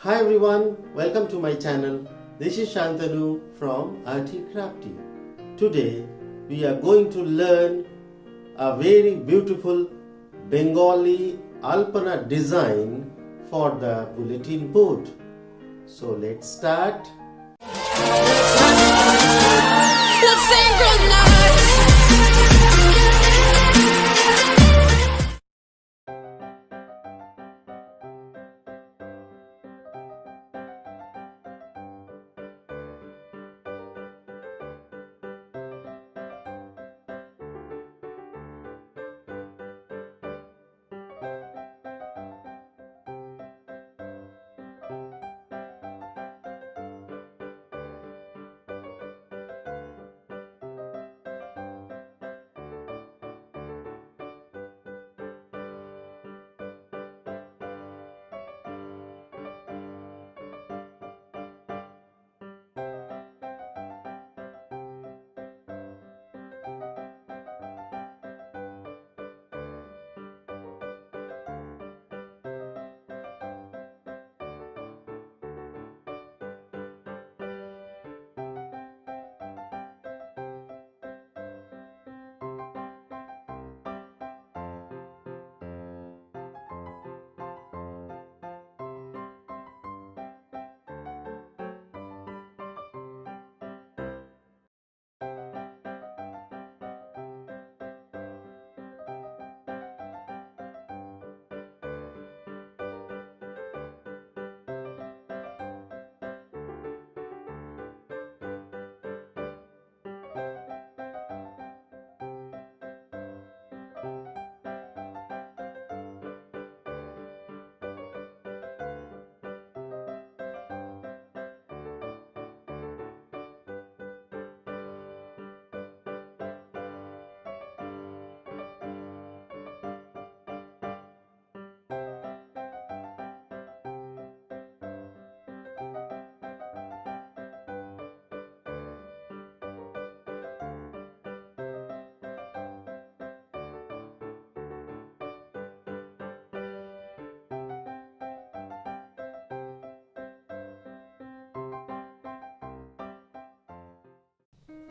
Hi everyone, welcome to my channel. This is Shantanu from ARTY KRAFTY. Today we are going to learn a very beautiful Bengali Alpana design for the bulletin board. So let's start.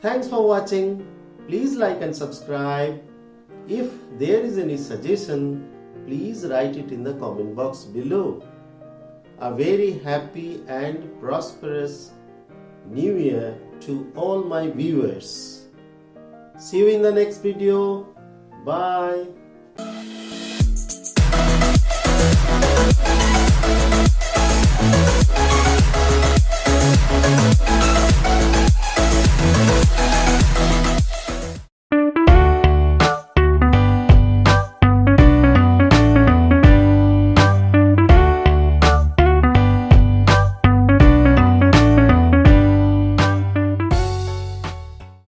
Thanks for watching. Please like and subscribe. If there is any suggestion, please write it in the comment box below. A very happy and prosperous New Year to all my viewers. See you in the next video. Bye.